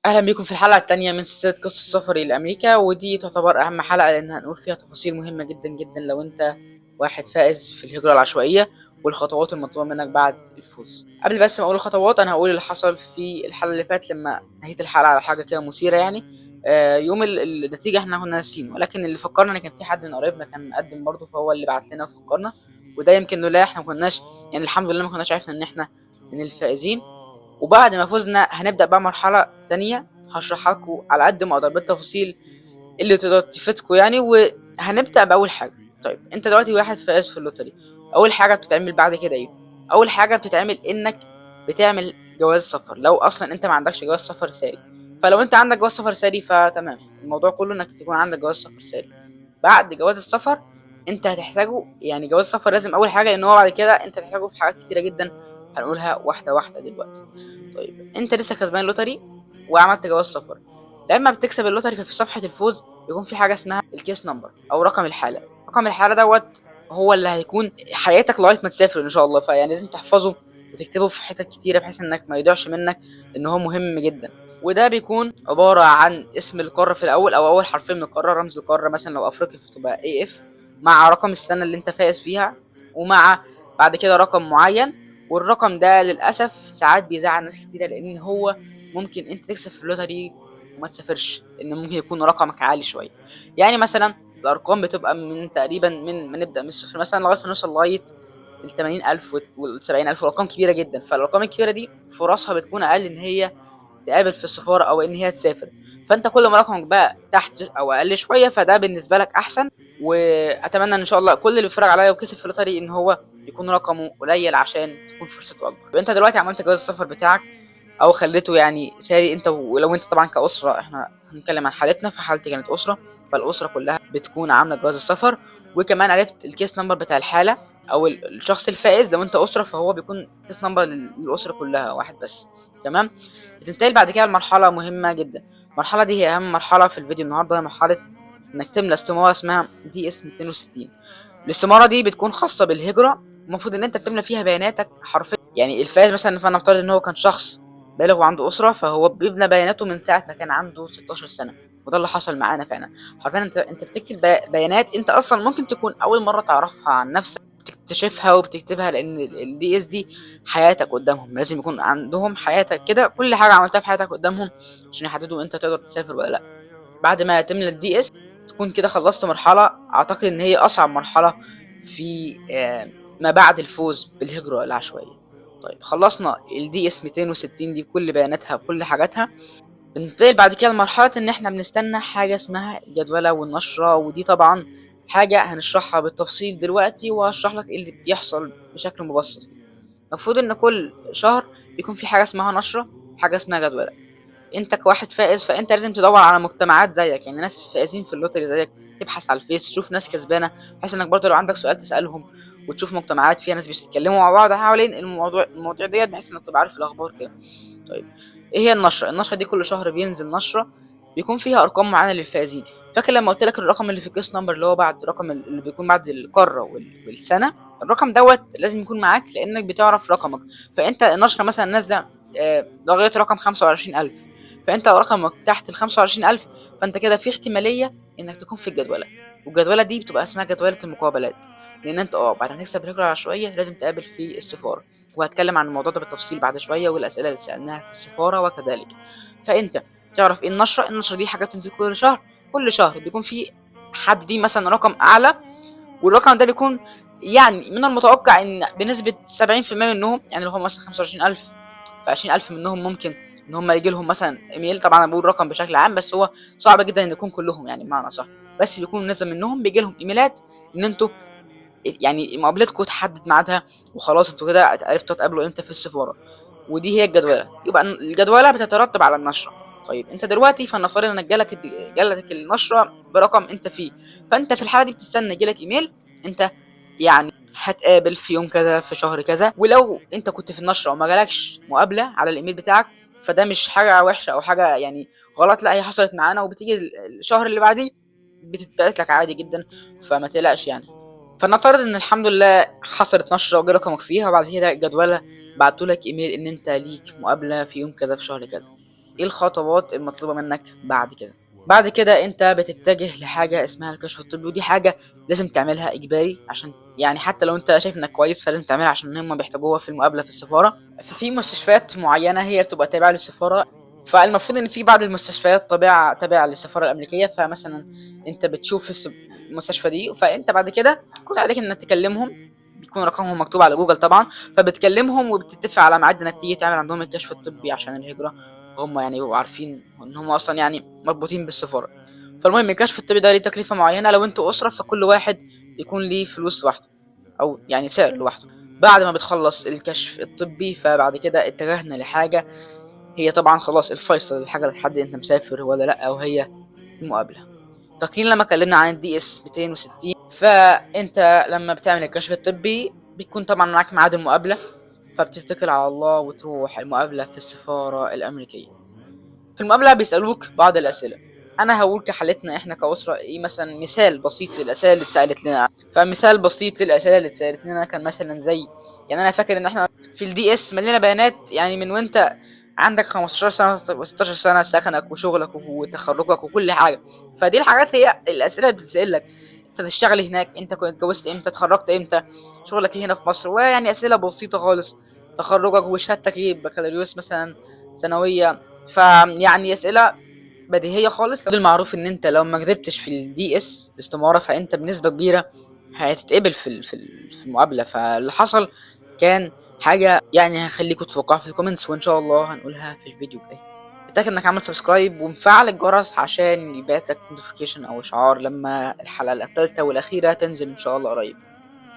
اهلا بيكم في الحلقه الثانيه من سلسله قصه سفري لامريكا، ودي تعتبر اهم حلقه لان هنقول فيها تفاصيل مهمه جدا جدا لو انت واحد فائز في الهجره العشوائيه والخطوات المطلوبه منك بعد الفوز. قبل بس ما اقول الخطوات انا هقول اللي حصل في الحلقه اللي فاتت لما نهيت الحلقه على حاجه كده مثيره يعني. يوم النتيجه احنا كنا ناسيين، ولكن اللي فكرنا ان كان في حد من قرايبنا كان مقدم برضه، فهو اللي بعت لنا وفكرنا. وده يمكن لولا احنا ما كناش، يعني الحمد لله ما كناش عرفنا ان احنا من الفائزين. وبعد ما فزنا هنبدأ بقى مرحلة تانية هشرحها لكم على قد ما اقدر بالتفاصيل اللي تقدر تفيدكم يعني. وهنبدأ بأول حاجة. طيب انت دلوقتي واحد فائز في اللوتري، اول حاجة بتتعمل بعد كده ايه؟ اول حاجة بتتعمل انك بتعمل جواز سفر، لو اصلا انت ما عندكش جواز سفر ساري. فلو انت عندك جواز سفر ساري فتمام، الموضوع كله انك تكون عندك جواز سفر ساري. بعد جواز السفر انت هتحتاجه، يعني جواز السفر لازم اول حاجة، ان هو بعد كده انت هتحتاجه في حاجات كتيرة جدا هنقولها واحدة واحدة دلوقتي. طيب انت لسه كسبان لوتري وعملت جواز سفر، لما بتكسب اللوتري ففي صفحة الفوز بيكون في حاجة اسمها الكيس نمبر او رقم الحالة. رقم الحالة دوت هو اللي هيكون حياتك لغاية ما تسافر ان شاء الله، فيعني لازم تحفظه وتكتبه في حتت كتيرة بحيث انك ما يضيعش منك، لان هو مهم جدا. وده بيكون عبارة عن اسم القارة في الاول او اول حرفين من القارة، رمز القارة مثلا لو افريقيا فتبقى اي اف، مع رقم السنة اللي انت فائز فيها، ومع بعد كده رقم معين. والرقم ده للاسف ساعات بيزعل ناس كتيره، لان هو ممكن انت تكسب في اللوتري وما تسافرش، لان ممكن يكون رقمك عالي شويه. يعني مثلا الارقام بتبقى من تقريبا من ما نبدا من الصفر مثلا لغايه ما نوصل لغايه ال 80,000 وال 70,000، ارقام كبيره جدا. فالارقام الكبيره دي فرصها بتكون اقل ان هي تقابل في السفاره او ان هي تسافر. فانت كل ما رقمك بقى تحت او اقل شويه فده بالنسبه لك احسن. واتمنى ان شاء الله كل اللي بيتفرج عليا وكسب في اللوتري ان هو يكون رقمه قليل عشان تكون فرصته اكبر. انت دلوقتي عملت جواز السفر بتاعك او خليته يعني ساري انت، ولو انت طبعا كاسره، احنا هنتكلم عن حالتنا، فحالتي كانت اسره، فالاسره كلها بتكون عامله جواز السفر. وكمان عرفت الكيس نمبر بتاع الحاله او الشخص الفائز. لو انت اسره فهو بيكون كيس نمبر للاسره كلها واحد بس. تمام. بتنتقل بعد كده لمرحله مهمه جدا. المرحله دي هي اهم مرحله في الفيديو النهارده، هي مرحله انك تملى استماره اسمها دي اس 260. الاستماره دي بتكون خاصه بالهجره، المفروض ان انت بتملى فيها بياناتك حرفيا. يعني الفائز مثلا فنفترض ان هو كان شخص بالغ وعنده اسره، فهو بيبنى بياناته من ساعه ما كان عنده 16 سنه. وده اللي حصل معانا فعلا. حرفيا انت بتكتب بيانات انت اصلا ممكن تكون اول مره تعرفها عن نفسك، بتكتشفها وبتكتبها، لان الدي اس دي حياتك قدامهم، لازم يكون عندهم حياتك كده، كل حاجه عملتها في حياتك قدامهم عشان يحددوا انت تقدر تسافر ولا لا. بعد ما تملى الدي اس تكون كده خلصت مرحله اعتقد ان هي اصعب مرحله في ما بعد الفوز بالهجره العشوائيه. طيب خلصنا الدي اس 260 دي بكل بياناتها بكل حاجاتها. بننتقل بعد كده لمرحله ان احنا بنستنى حاجه اسمها الجدوله والنشره، ودي طبعا حاجه هنشرحها بالتفصيل دلوقتي، وهشرح لك ايه اللي بيحصل بشكل مبسط. المفروض ان كل شهر بيكون في حاجه اسمها نشره، حاجه اسمها جدوله. انت كواحد فائز فانت لازم تدور على مجتمعات زيك، يعني ناس فائزين في اللوتري زيك، تبحث على الفيس تشوف ناس كسبانه، بحيث انك برضه لو عندك سؤال تسالهم، وتشوف مجتمعات فيها ناس بيتكلموا مع بعض حوالين المواضيع ديت، بحيث انك تبقى عارف الاخبار كده. طيب ايه هي النشره؟ النشره دي كل شهر بينزل نشره بيكون فيها ارقام معينه للفائزين. فاكر لما قلت لك الرقم اللي في الكيس نمبر اللي هو بعد رقم اللي بيكون بعد القاره والسنه؟ الرقم دوت لازم يكون معاك لانك بتعرف رقمك. فانت النشره مثلا نازله لغايه رقم 25,000، فانت لو رقمك تحت ال 25,000 فانت كده في احتماليه انك تكون في الجدوله. والجدوله دي بتبقى اسمها جدوله المقابلات، لان انت بعد ما تكسب الهجره العشوائيه لازم تقابل في السفاره. وهتكلم عن الموضوع ده بالتفصيل بعد شويه، والاسئله اللي سالناها في السفاره وكذلك. فانت تعرف ايه النشره؟ النشره دي حاجه بتنزل كل شهر. كل شهر بيكون في حد دي مثلا رقم اعلى، والرقم ده بيكون يعني من المتوقع ان بنسبه 70% منهم، يعني لو هم مثلا 25,000 ف 20,000 منهم ممكن ان هم يجي لهم مثلا ايميل. طبعا انا بقول رقم بشكل عام، بس هو صعب جدا ان يكون كلهم يعني بمعنى صح، بس بيكون نسبه منهم بيجي لهم ايميلات ان انتوا يعني مقابلتكم تحدد ميعادها، وخلاص انتوا كده عرفتوا تقابلوا امتى في السفاره. ودي هي الجدوله. يبقى الجدوله بتترتب على النشره. طيب انت دلوقتي فلنفترض انك جالك النشره برقم انت فيه، فانت في الحاله دي بتستنى يجيلك ايميل انت يعني هتقابل في يوم كذا في شهر كذا. ولو انت كنت في النشره وما جالكش مقابله على الايميل بتاعك فده مش حاجه وحشه او حاجه يعني غلط، لا هي حصلت معانا وبتيجي الشهر اللي بعديه بتتبعت لك عادي جدا، فما تقلقش يعني. فنفترض ان الحمد لله حصلت نشره وجه رقمك فيها، وبعد كده الجدوله بعتولك ايميل ان انت ليك مقابله في يوم كذا في شهر كذا. ايه الخطوات المطلوبة منك بعد كده. بعد كده انت بتتجه لحاجة اسمها الكشف الطبي، ودي حاجة لازم تعملها اجباري، عشان يعني حتى لو انت شايف انك كويس فلازم تعملها عشان هم بيحتاجوها في المقابلة في السفارة. ففي مستشفيات معينة هي بتبقى تابعة للسفارة، فالمفروض ان في بعض المستشفيات تابعة للسفارة الامريكية. فمثلا انت بتشوف المستشفى دي، فانت بعد كده كل عليك انك تكلمهم، بيكون رقمهم مكتوب على جوجل طبعا، فبتكلمهم وبتتفق على ميعاد انك تيجي تعمل عندهم الكشف الطبي عشان الهجرة. هم يعني بيبقوا عارفين ان هم اصلا يعني مربوطين بالسفارة. فالمهم الكشف الطبي ده ليه تكلفة معينة، لو انتوا اسرة فكل واحد يكون ليه فلوس لوحده، او يعني سعر لوحده. بعد ما بتخلص الكشف الطبي فبعد كده اتجهنا لحاجة هي طبعا خلاص الفيصل، الحاجة اللي تحدد انت مسافر ولا لا، وهي المقابلة. فاكرين لما اتكلمنا عن الدي اس 260؟ فانت لما بتعمل الكشف الطبي بيكون طبعا معاك ميعاد المقابلة، فبتتكل على الله وتروح المقابلة في السفارة الأمريكية. في المقابلة بيسألوك بعض الأسئلة. أنا هقول كحالتنا إحنا كأسرة إيه، مثلا مثال بسيط للأسئلة اللي اتسألت لنا. فمثال بسيط للأسئلة اللي اتسألت لنا كان مثلا زي، يعني أنا فاكر إن إحنا في الدي إس ملينا بيانات يعني من وأنت عندك 15 سنة و16 سنة، سكنك وشغلك وتخرجك وكل حاجة. فدي الحاجات هي الأسئلة اللي بتتسألك. أنت تشتغل هناك، أنت كنت اتجوزت إمتى، اتخرجت إمتى، شغلك إيه هنا في مصر، ويعني أسئلة بسيطة خالص. تخرجك وشهادتك إيه، بكالوريوس مثلا، ثانوية. فيعني اسئله بديهيه خالص. المعروف ان انت لو ما كذبتش في الدي اس باستماره فانت بنسبه كبيره هتتقبل في المقابله. فاللي حصل كان حاجه يعني هخليكم تتوقعوا في الكومنتس، وان شاء الله هنقولها في الفيديو الجاي. اتاكد انك عامل سبسكرايب ومفعل الجرس عشان يبعتلك نوتيفيكيشن او اشعار لما الحلقه الثالثه والاخيره تنزل ان شاء الله قريب.